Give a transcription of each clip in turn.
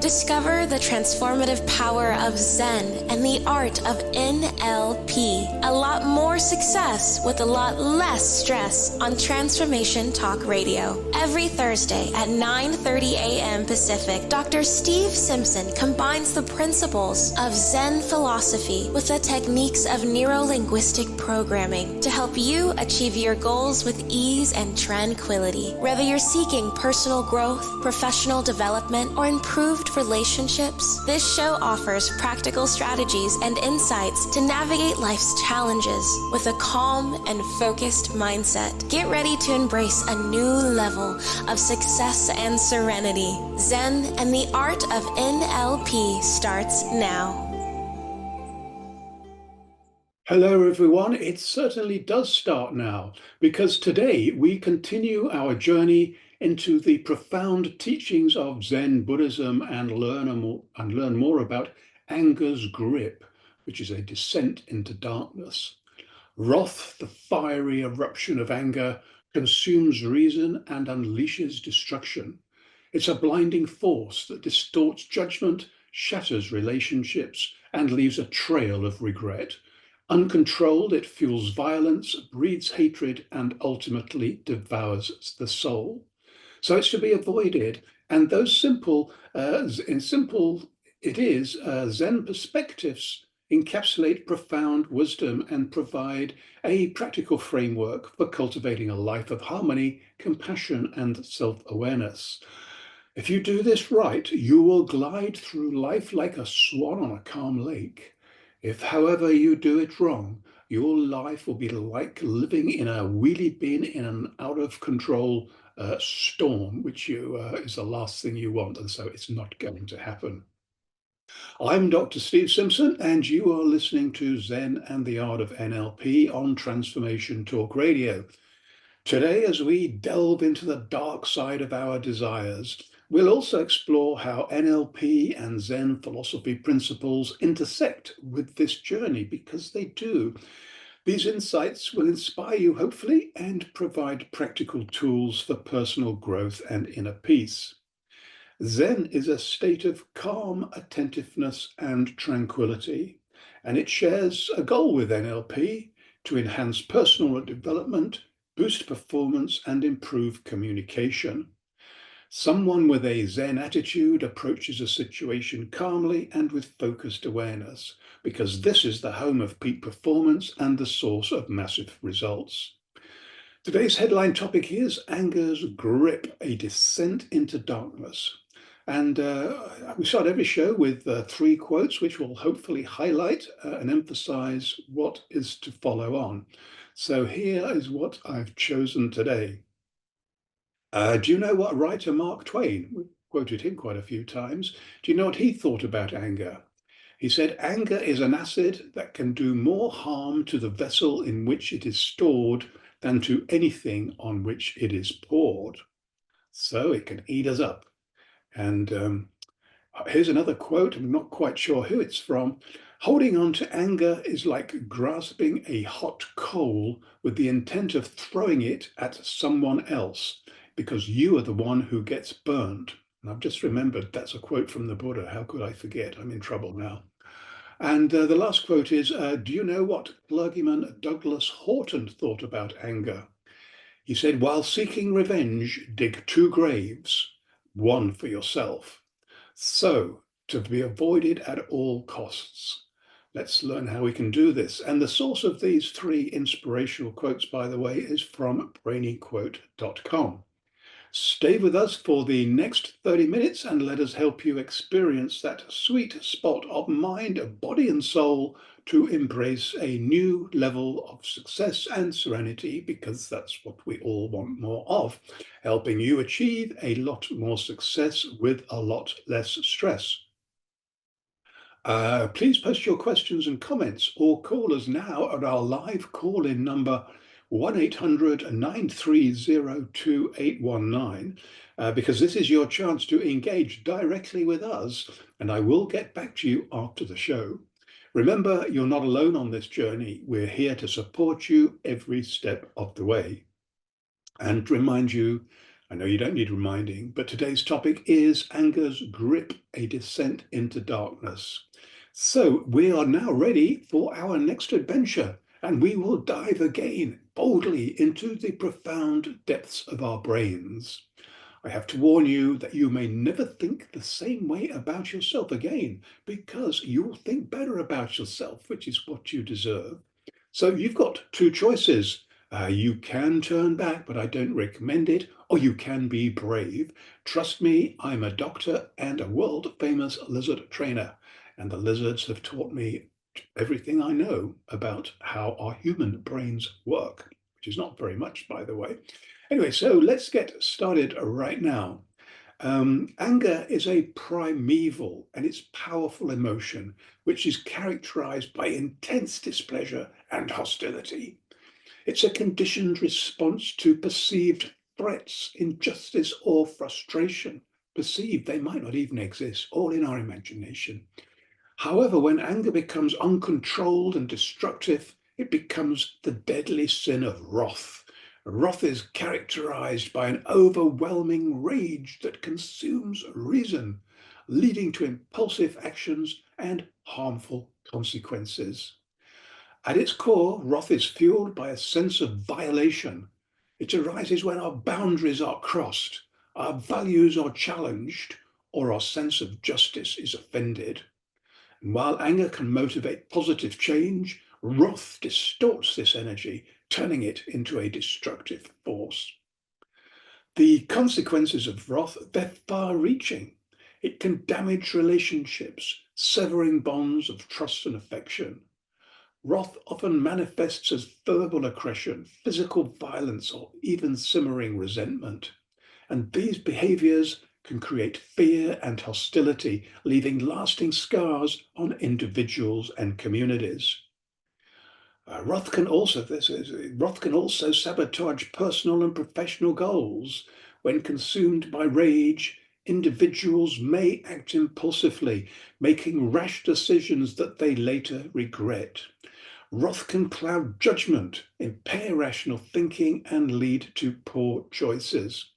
Discover the transformative power of Zen and the art of NLP. A lot more success with a lot less stress on Transformation Talk Radio. Every Thursday at 9:30 a.m. Pacific, Dr. Steve Simpson combines the principles of Zen philosophy with the techniques of neuro-linguistic programming to help you achieve your goals with ease and tranquility. Whether you're seeking personal growth, professional development, or improved relationships, this show offers practical strategies and insights to navigate life's challenges with a calm and focused mindset. Get ready to embrace a new level of success and serenity. Zen and the art of NLP starts now. Hello everyone, it certainly does start now, because today we continue our journey into the profound teachings of Zen Buddhism and learn more about anger's grip, which is a descent into darkness. Wrath, the fiery eruption of anger, consumes reason and unleashes destruction. It's a blinding force that distorts judgment, shatters relationships, and leaves a trail of regret. Uncontrolled, it fuels violence, breeds hatred, and ultimately devours the soul. So it's to be avoided. And those Zen perspectives encapsulate profound wisdom and provide a practical framework for cultivating a life of harmony, compassion, and self-awareness. If you do this right, you will glide through life like a swan on a calm lake. If, however, you do it wrong, your life will be like living in a wheelie bin in an out-of-control storm, which is the last thing you want, and so it's not going to happen. I'm Dr. Steve Simpson, and you are listening to Zen and the Art of NLP on Transformation Talk Radio. Today, as we delve into the dark side of our desires, we'll also explore how NLP and Zen philosophy principles intersect with this journey, because they do. These insights will inspire you, hopefully, and provide practical tools for personal growth and inner peace. Zen is a state of calm attentiveness and tranquility, and it shares a goal with NLP to enhance personal development, boost performance, and improve communication. Someone with a Zen attitude approaches a situation calmly and with focused awareness, because this is the home of peak performance and the source of massive results. Today's headline topic is Anger's Grip, a Descent into Darkness. And we start every show with 3 quotes, which will hopefully highlight and emphasize what is to follow on. So here is what I've chosen today. Do you know what writer Mark Twain, we quoted him quite a few times, do you know what he thought about anger? He said, anger is an acid that can do more harm to the vessel in which it is stored than to anything on which it is poured. So it can eat us up. And here's another quote, I'm not quite sure who it's from. Holding on to anger is like grasping a hot coal with the intent of throwing it at someone else, because you are the one who gets burned. And I've just remembered that's a quote from the Buddha. How could I forget? I'm in trouble now. And the last quote is, do you know what clergyman Douglas Horton thought about anger? He said, while seeking revenge, dig 2 graves, one for yourself. So, to be avoided at all costs. Let's learn how we can do this. And the source of these 3 inspirational quotes, by the way, is from brainyquote.com. Stay with us for the next 30 minutes and let us help you experience that sweet spot of mind, body, and soul to embrace a new level of success and serenity, because that's what we all want more of, helping you achieve a lot more success with a lot less stress. Please post your questions and comments or call us now at our live call-in number 1-800-930-2819, because this is your chance to engage directly with us, and I will get back to you after the show. Remember, you're not alone on this journey. We're here to support you every step of the way. And remind you, I know you don't need reminding, but today's topic is anger's grip, a descent into darkness. So we are now ready for our next adventure, and we will dive again boldly into the profound depths of our brains. I have to warn you that you may never think the same way about yourself again, because you'll think better about yourself, which is what you deserve. So you've got two choices. You can turn back, but I don't recommend it, or you can be brave. Trust me, I'm a doctor and a world-famous lizard trainer, and the lizards have taught me everything I know about how our human brains work, which is not very much, by the way. Anyway, so let's get started right now. Anger is a primeval and it's powerful emotion, which is characterized by intense displeasure and hostility. It's a conditioned response to perceived threats, injustice, or frustration. Perceived, they might not even exist, all in our imagination. However, when anger becomes uncontrolled and destructive, it becomes the deadly sin of wrath. Wrath is characterized by an overwhelming rage that consumes reason, leading to impulsive actions and harmful consequences. At its core, wrath is fueled by a sense of violation. It arises when our boundaries are crossed, our values are challenged, or our sense of justice is offended. And while anger can motivate positive change, wrath distorts this energy, turning it into a destructive force. The consequences of wrath, they're far-reaching. It can damage relationships, severing bonds of trust and affection. Wrath often manifests as verbal aggression, physical violence, or even simmering resentment. And these behaviors can create fear and hostility, leaving lasting scars on individuals and communities. Wrath can also sabotage personal and professional goals. When consumed by rage, individuals may act impulsively, making rash decisions that they later regret. Wrath can cloud judgment, impair rational thinking, and lead to poor choices.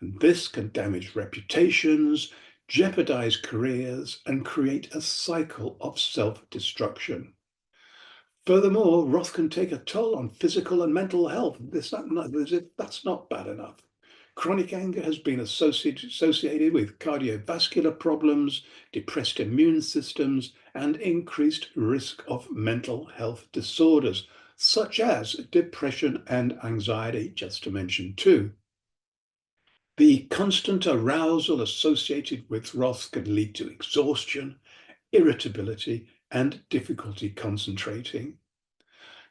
And this can damage reputations, jeopardize careers, and create a cycle of self-destruction. Furthermore, wrath can take a toll on physical and mental health. That's not bad enough. Chronic anger has been associated with cardiovascular problems, depressed immune systems, and increased risk of mental health disorders, such as depression and anxiety, just to mention two. The constant arousal associated with wrath can lead to exhaustion, irritability, and difficulty concentrating.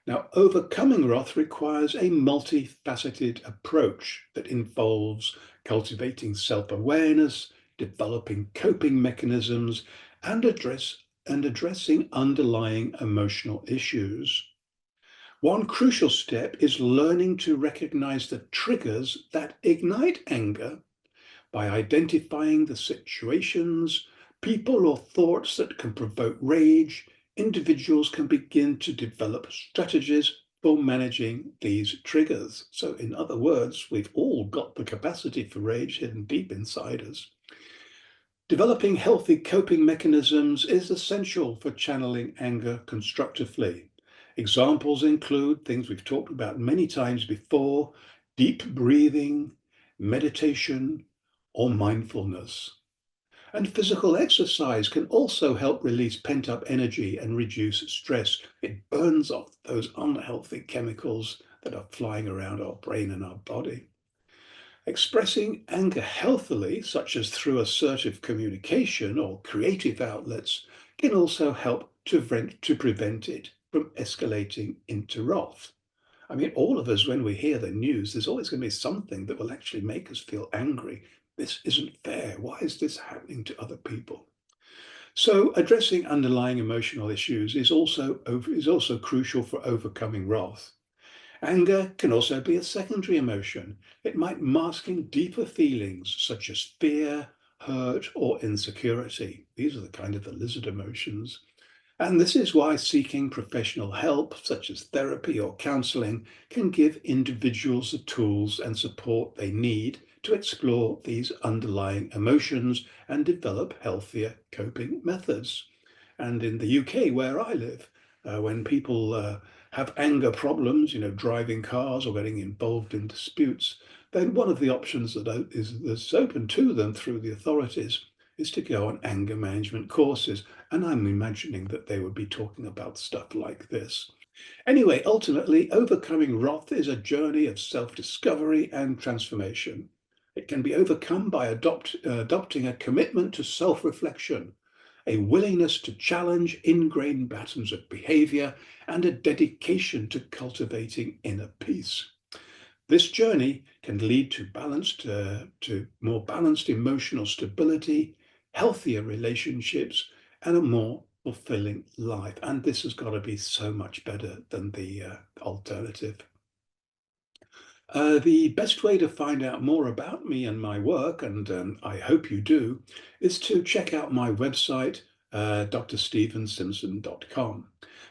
Now, overcoming wrath requires a multifaceted approach that involves cultivating self-awareness, developing coping mechanisms, and addressing underlying emotional issues. One crucial step is learning to recognize the triggers that ignite anger. By identifying the situations, people, or thoughts that can provoke rage, individuals can begin to develop strategies for managing these triggers. So, in other words, we've all got the capacity for rage hidden deep inside us. Developing healthy coping mechanisms is essential for channeling anger constructively. Examples include things we've talked about many times before: deep breathing, meditation, or mindfulness. And physical exercise can also help release pent-up energy and reduce stress. It burns off those unhealthy chemicals that are flying around our brain and our body. Expressing anger healthily, such as through assertive communication or creative outlets, can also help to prevent it from escalating into wrath. I mean, all of us, when we hear the news, there's always going to be something that will actually make us feel angry. This isn't fair. Why is this happening to other people? So addressing underlying emotional issues is also crucial for overcoming wrath. Anger can also be a secondary emotion. It might mask deeper feelings such as fear, hurt, or insecurity. These are the kind of the lizard emotions. And this is why seeking professional help, such as therapy or counseling, can give individuals the tools and support they need to explore these underlying emotions and develop healthier coping methods. And in the UK, where I live, when people have anger problems, driving cars or getting involved in disputes, then one of the options that's open to them through the authorities is to go on anger management courses. And I'm imagining that they would be talking about stuff like this. Anyway, ultimately, overcoming wrath is a journey of self-discovery and transformation. It can be overcome by adopting a commitment to self-reflection, a willingness to challenge ingrained patterns of behavior, and a dedication to cultivating inner peace. This journey can lead to more balanced emotional stability, healthier relationships, and a more fulfilling life. And this has got to be so much better than the alternative. The best way to find out more about me and my work, and I hope you do, is to check out my website, drstephensimpson.com.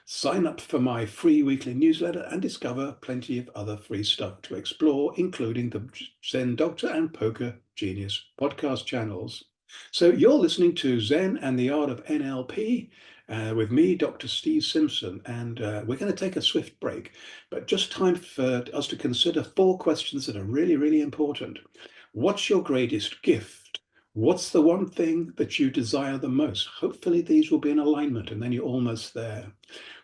Sign up for my free weekly newsletter and discover plenty of other free stuff to explore, including the Zen Doctor and Poker Genius podcast channels. So you're listening to Zen and the Art of NLP with me, Dr. Steve Simpson, and we're going to take a swift break, but just time for us to consider 4 questions that are really, really important. What's your greatest gift? What's the one thing that you desire the most? Hopefully these will be in alignment and then you're almost there.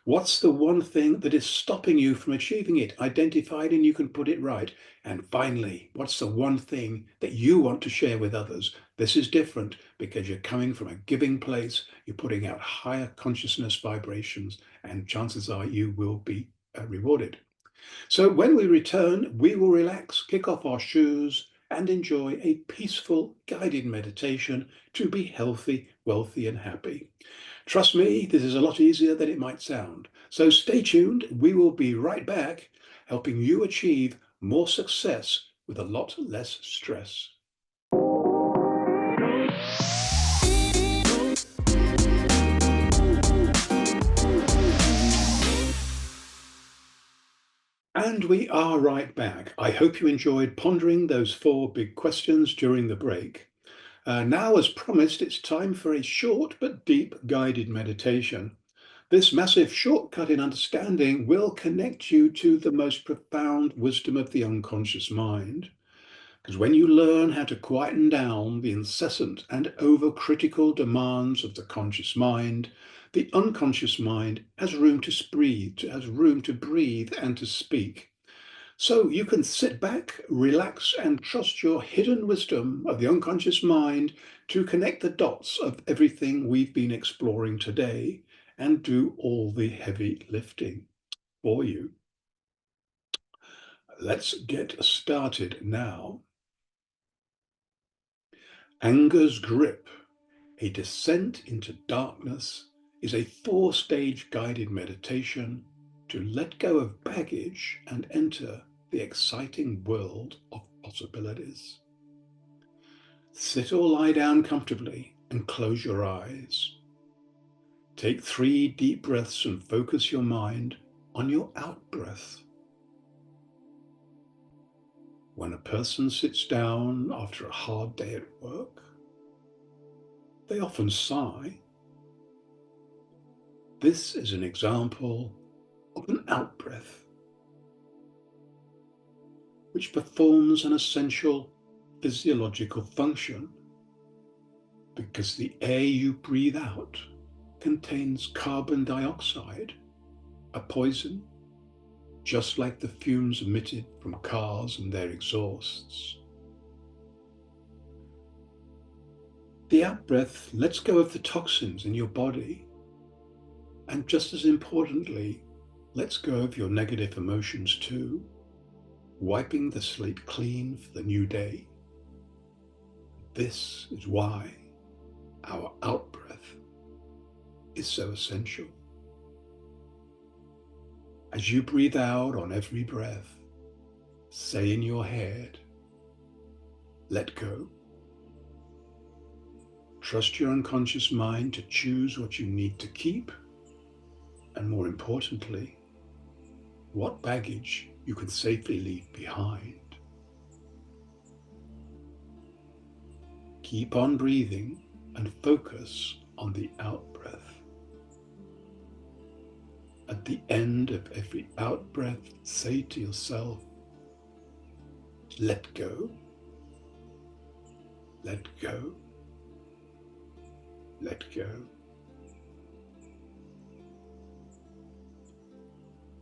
What's the one thing that is stopping you from achieving it? Identify it and you can put it right. And finally, what's the one thing that you want to share with others? This is different because you're coming from a giving place, you're putting out higher consciousness vibrations, and chances are you will be rewarded. So when we return, we will relax, kick off our shoes, and enjoy a peaceful guided meditation to be healthy, wealthy, and happy. Trust me, this is a lot easier than it might sound. So stay tuned. We will be right back, helping you achieve more success with a lot less stress. And we are right back. I hope you enjoyed pondering those 4 big questions during the break. Now, as promised, it's time for a short but deep guided meditation. This massive shortcut in understanding will connect you to the most profound wisdom of the unconscious mind. Because when you learn how to quieten down the incessant and overcritical demands of the conscious mind, the unconscious mind has room to breathe, and to speak. So you can sit back, relax, and trust your hidden wisdom of the unconscious mind to connect the dots of everything we've been exploring today and do all the heavy lifting for you. Let's get started now. Anger's grip, a descent into darkness, is a 4-stage guided meditation to let go of baggage and enter the exciting world of possibilities. Sit or lie down comfortably and close your eyes. Take 3 deep breaths and focus your mind on your out-breath. When a person sits down after a hard day at work, they often sigh. This is an example of an out-breath, which performs an essential physiological function because the air you breathe out contains carbon dioxide, a poison, just like the fumes emitted from cars and their exhausts. The out-breath lets go of the toxins in your body, and just as importantly, lets go of your negative emotions too, wiping the slate clean for the new day. This is why our out-breath is so essential. As you breathe out on every breath, say in your head, let go. Trust your unconscious mind to choose what you need to keep, and more importantly, what baggage you can safely leave behind. Keep on breathing and focus on the out-breath. At the end of every out-breath, say to yourself, let go, let go, let go.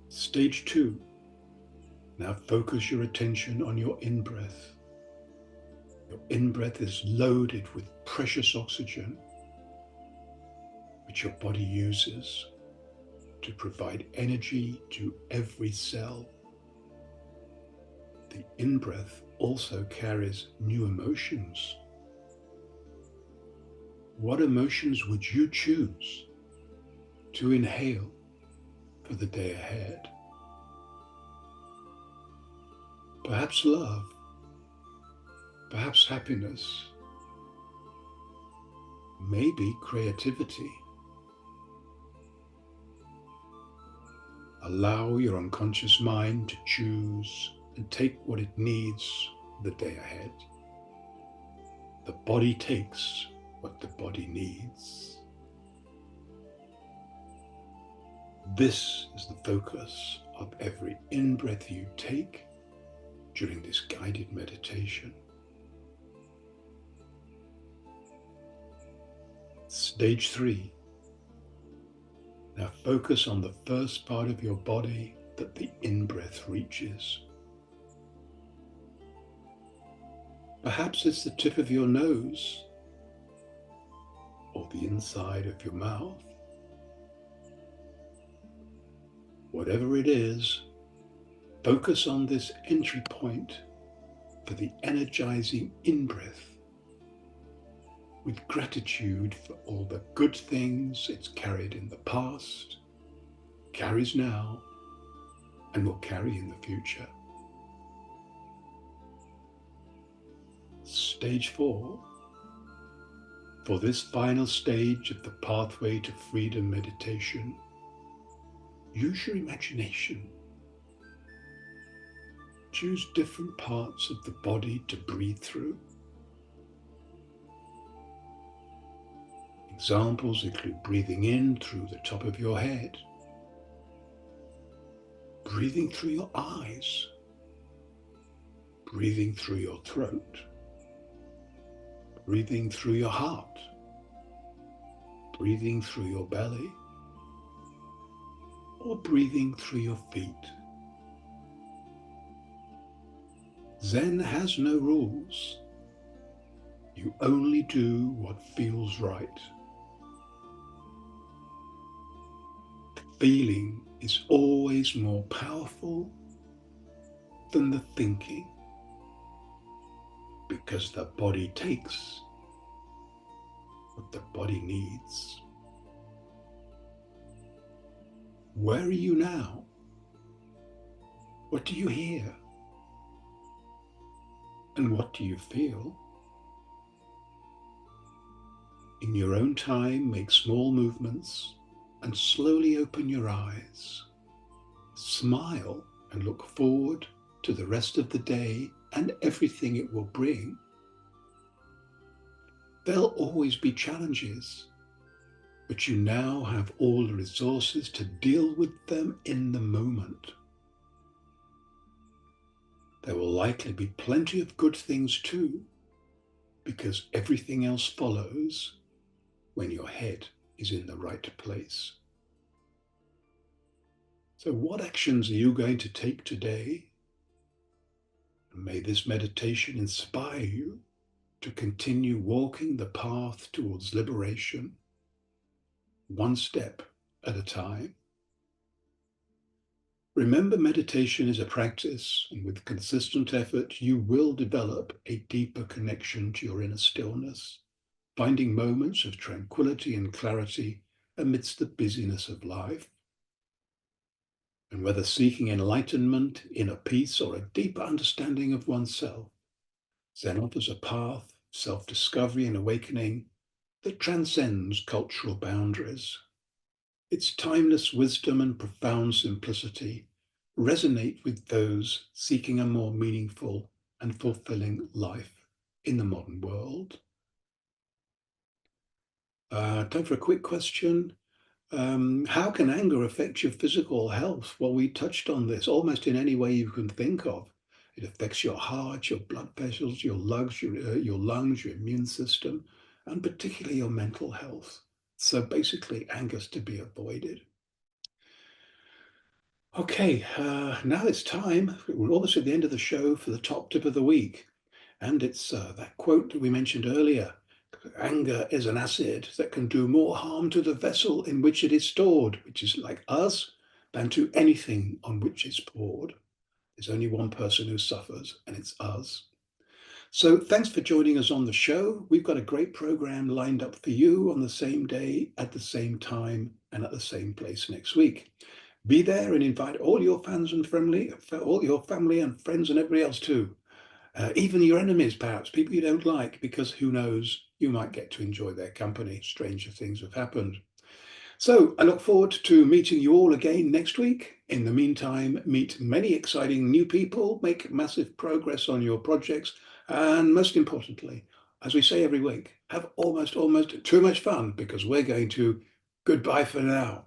Stage 2. Now focus your attention on your in-breath. Your in-breath is loaded with precious oxygen, which your body uses to provide energy to every cell. The in-breath also carries new emotions. What emotions would you choose to inhale for the day ahead? Perhaps love, perhaps happiness, maybe creativity. Allow your unconscious mind to choose and take what it needs the day ahead. The body takes what the body needs. This is the focus of every in-breath you take during this guided meditation. Stage 3. Now focus on the first part of your body that the in-breath reaches. Perhaps it's the tip of your nose or the inside of your mouth. Whatever it is, focus on this entry point for the energizing in-breath with gratitude for all the good things it's carried in the past, carries now, and will carry in the future. Stage 4. For this final stage of the pathway to freedom meditation, use your imagination. Choose different parts of the body to breathe through. Examples include breathing in through the top of your head, breathing through your eyes, breathing through your throat, breathing through your heart, breathing through your belly, or breathing through your feet. Zen has no rules. You only do what feels right. The feeling is always more powerful than the thinking, because the body takes what the body needs. Where are you now? What do you hear? And what do you feel? In your own time, make small movements and slowly open your eyes. Smile and look forward to the rest of the day and everything it will bring. There'll always be challenges, but you now have all the resources to deal with them in the moment. There will likely be plenty of good things too, because everything else follows when your head is in the right place. So what actions are you going to take today? May this meditation inspire you to continue walking the path towards liberation, one step at a time. Remember, meditation is a practice, and with consistent effort, you will develop a deeper connection to your inner stillness, finding moments of tranquility and clarity amidst the busyness of life. And whether seeking enlightenment, inner peace, or a deeper understanding of oneself, Zen offers a path, self-discovery and awakening that transcends cultural boundaries. Its timeless wisdom and profound simplicity resonate with those seeking a more meaningful and fulfilling life in the modern world. Time for a quick question. How can anger affect your physical health? Well, we touched on this almost in any way you can think of. It affects your heart, your blood vessels, your lungs, your immune system, and particularly your mental health. So basically, anger's to be avoided. Okay, now it's time. We're almost at the end of the show for the top tip of the week. And it's that quote that we mentioned earlier. Anger is an acid that can do more harm to the vessel in which it is stored, which is like us, than to anything on which it's poured. There's only one person who suffers, and it's us. So thanks for joining us on the show. We've got a great program lined up for you on the same day, at the same time, and at the same place next week. Be there and invite all your fans and all your family and friends and everybody else too. Even your enemies, perhaps, people you don't like, because who knows, you might get to enjoy their company. Stranger things have happened. So I look forward to meeting you all again next week. In the meantime, meet many exciting new people, make massive progress on your projects, and most importantly, as we say every week, have almost too much fun, because we're going to goodbye for now.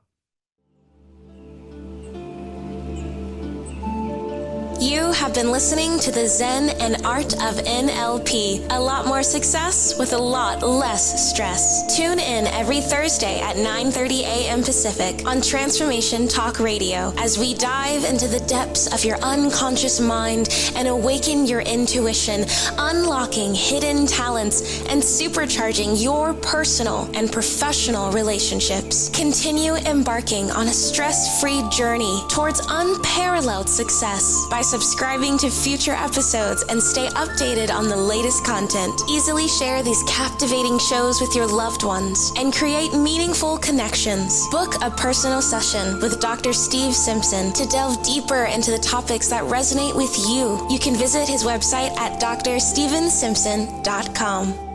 You have been listening to the Zen and Art of NLP. A lot more success with a lot less stress. Tune in every Thursday at 9:30 a.m. Pacific on Transformation Talk Radio as we dive into the depths of your unconscious mind and awaken your intuition, unlocking hidden talents and supercharging your personal and professional relationships. Continue embarking on a stress-free journey towards unparalleled success by subscribing to future episodes and stay updated on the latest content. Easily share these captivating shows with your loved ones and create meaningful connections. Book a personal session with Dr. Steve Simpson to delve deeper into the topics that resonate with you. You can visit his website at drstevensimpson.com.